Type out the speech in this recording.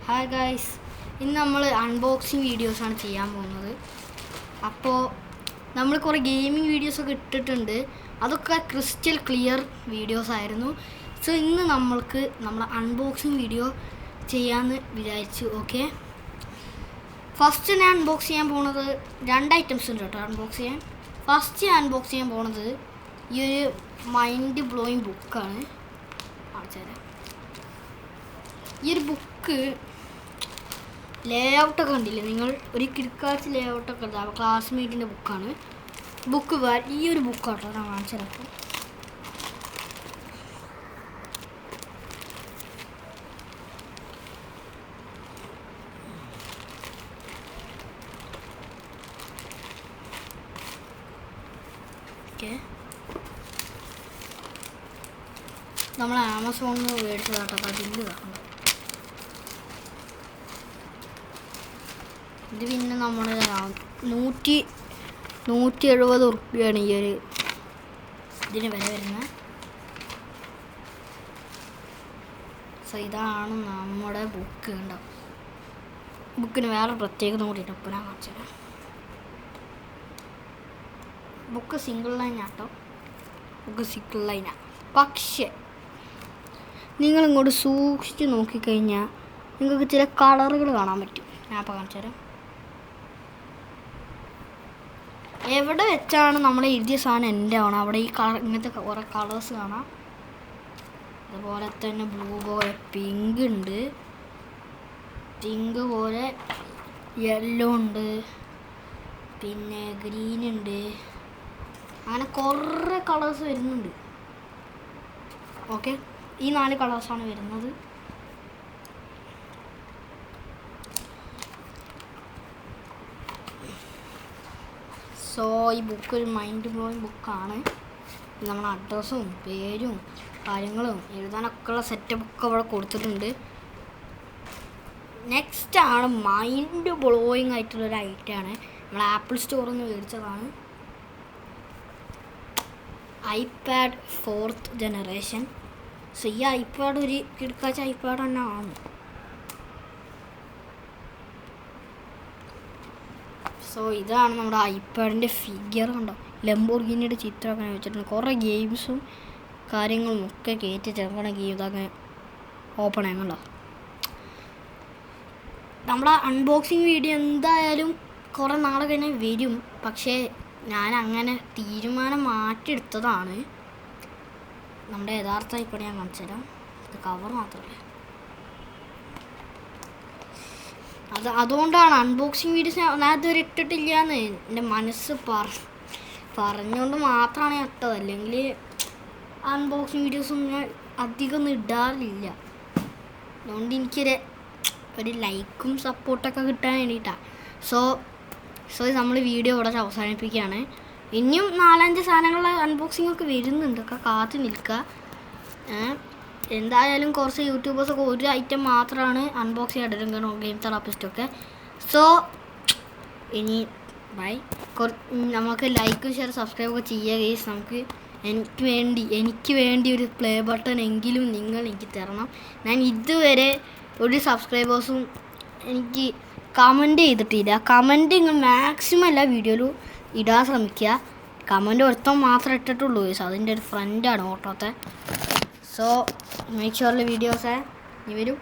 Hi guys, ഇന്ന് നമ്മൾ unboxing വീഡിയോസാണ് ചെയ്യാൻ പോകുന്നത്. അപ്പോൾ നമ്മൾ കുറേ ഗെയിമിംഗ് വീഡിയോസൊക്കെ ഇട്ടിട്ടുണ്ട്. അതൊക്കെ ക്രിസ്റ്റൽ ക്ലിയർ വീഡിയോസ് ആയിരുന്നു. സോ ഇന്ന് നമ്മൾക്ക് നമ്മുടെ അൺബോക്സിങ് വീഡിയോ ചെയ്യാമെന്ന് വിചാരിച്ചു. ഓക്കെ, ഫസ്റ്റ് ഞാൻ അൺബോക്സ് ചെയ്യാൻ പോകുന്നത് 2 ഐറ്റംസ് ഉണ്ട് കേട്ടോ അൺബോക്സ് ചെയ്യാൻ. ഫസ്റ്റ് ഞാൻ അൺബോക്സ് ചെയ്യാൻ പോകുന്നത് ഈ ഒരു മൈൻഡ് ബ്ലോയിങ് ബുക്കാണ്. കാണിച്ചുതരാം. ഈ ഒരു ബുക്ക് ലേഔട്ടൊക്കെ കണ്ടില്ലേ നിങ്ങൾ? ഒരു കിടക്കാച്ച് ലേഔട്ടൊക്കെ ഉണ്ട്. ക്ലാസ്മേറ്റിൻ്റെ ബുക്കാണ്. ബുക്ക് വലിയൊരു ബുക്കാട്ടോ. ഞാൻ കാണിച്ചു തരാം. ഓക്കെ, നമ്മൾ ആമസോണിൽ നിന്ന് മേടിച്ചതാട്ടോ. അതിൽ കാണുന്നത് ഇത്. പിന്നെ നമ്മൾ 170 ഉറുപ്പ്യാണ് ഈ ഒരു ഇതിന് വില വരുന്നത്. സോ ഇതാണ് നമ്മുടെ ബുക്ക്. ഉണ്ടാവും ബുക്കിന് വേറെ പ്രത്യേകത കൂടിയിട്ട് ഇപ്പോൾ ഞാൻ കാണിച്ചത്. ബുക്ക് സിംഗിൾ ലൈൻ ആട്ടോ. ബുക്ക് സിംഗിൾ ലൈനാണ്. പക്ഷേ നിങ്ങളിങ്ങോട്ട് സൂക്ഷിച്ച് നോക്കിക്കഴിഞ്ഞാൽ നിങ്ങൾക്ക് ചില കളറുകൾ കാണാൻ പറ്റും. ഞാൻ ഇപ്പോൾ കാണിച്ചു തരാം. എവിടെ വെച്ചാണ് നമ്മൾ എഴുതിയ സാധനം എൻ്റെ ആവണം അവിടെ ഈ ഇങ്ങനത്തെ കുറേ കളേഴ്സ് കാണാം. അതുപോലെ തന്നെ ബ്ലൂ പോലെ പിങ്ക് ഉണ്ട്, പിങ്ക് പോലെ യെല്ലോ ഉണ്ട്, പിന്നെ ഗ്രീൻ ഉണ്ട്. അങ്ങനെ കുറേ കളേഴ്സ് വരുന്നുണ്ട്. ഓക്കെ, ഈ 4 കളേഴ്സാണ് വരുന്നത്. സോ ഈ ബുക്ക് ഒരു മൈൻഡ് ബ്ലോയിങ് ബുക്കാണ്. നമ്മുടെ അഡ്രസ്സും പേരും കാര്യങ്ങളും എഴുതാനൊക്കെ ഉള്ള സെറ്റപ്പൊക്കെ അവിടെ കൊടുത്തിട്ടുണ്ട്. നെക്സ്റ്റ് ആണ് മൈൻഡ് ബ്ലോയിങ് ആയിട്ടുള്ളൊരു ഐറ്റമാണ്. നമ്മൾ ആപ്പിൾ സ്റ്റോറിൽ നിന്ന് മേടിച്ചതാണ്. IPad 4th generation. സോ ഈ ഐപാഡ് ഒരു കിടക്കാച്ച ഐപാഡ് തന്നെ ആണ്. സോ ഇതാണ് നമ്മുടെ ഐപാഡിൻ്റെ ഫിഗർ. കണ്ടോ, ലംബോർഗിനിയുടെ ചിത്രമൊക്കെ വെച്ചിട്ടുണ്ട്. കുറേ ഗെയിംസും കാര്യങ്ങളും ഒക്കെ കയറ്റി ചേർക്കണ ഗെയിം ഇതൊക്കെ ഓപ്പൺ ആയി. കണ്ടോ, നമ്മുടെ അൺബോക്സിങ് വീഡിയോ എന്തായാലും കുറേ നാളെ കഴിഞ്ഞ് വരും. പക്ഷേ ഞാൻ അങ്ങനെ തീരുമാനം മാറ്റിയെടുത്തതാണ്. നമ്മുടെ യഥാർത്ഥ ഐപാഡ് ഞാൻ കാണിച്ചു തരാം. ഇത് കവർ മാത്രമല്ല. അതുകൊണ്ടാണ് അൺബോക്സിങ് വീഡിയോസ് ഞാൻ ഇതുവരെ ഇട്ടിട്ടില്ല എന്ന് എൻ്റെ മനസ്സ് പറഞ്ഞുകൊണ്ട് മാത്രമാണ് ഞാൻ ഇട്ടത്. അല്ലെങ്കിൽ അൺബോക്സിങ് വീഡിയോസൊന്നും ഞാൻ അധികം ഒന്നും ഇടാറില്ല. അതുകൊണ്ട് ഒരു ലൈക്കും സപ്പോർട്ടൊക്കെ കിട്ടാൻ വേണ്ടിയിട്ടാണ്. സോ നമ്മൾ വീഡിയോ ഇവിടെ അവസാനിപ്പിക്കുകയാണ്. ഇനിയും 4-5 സാധനങ്ങൾ അൺബോക്സിംഗ് ഒക്കെ വരുന്നുണ്ട്. ഒക്കെ കാത്തു നിൽക്കുക. എന്തായാലും കുറച്ച് യൂട്യൂബേഴ്സൊക്കെ ഒരു ഐറ്റം മാത്രമാണ് അൺബോക്സ് ചെയ്തിട്ടുണ്ടോ, ഗെയിം തെറാപ്പിസ്റ്റൊക്കെ. സോ ഇനി ബൈ. നമുക്ക് ലൈക്കും ഷെയർ സബ്സ്ക്രൈബൊക്കെ ചെയ്യുക ഗൈസ്. എനിക്ക് വേണ്ടി ഒരു പ്ലേ ബട്ടൺ എങ്കിലും നിങ്ങൾ എനിക്ക് തരണം. ഞാൻ ഇതുവരെ ഒരു സബ്സ്ക്രൈബേഴ്സും എനിക്ക് കമൻറ്റ് ചെയ്തിട്ടില്ല. കമൻറ്റ് നിങ്ങൾ മാക്സിമം എല്ലാ വീഡിയോയിലും ഇടാൻ ശ്രമിക്കുക. കമൻറ്റ് ഒരുത്തം മാത്രമേ ഇട്ടിട്ടുള്ളൂ ഗൈസ്. അതിൻ്റെ ഒരു ഫ്രണ്ടാണ് ഓട്ടോത്തെ. സോ മേക്ക് ഷുവർ വീഡിയോസ് ഇനി വരും.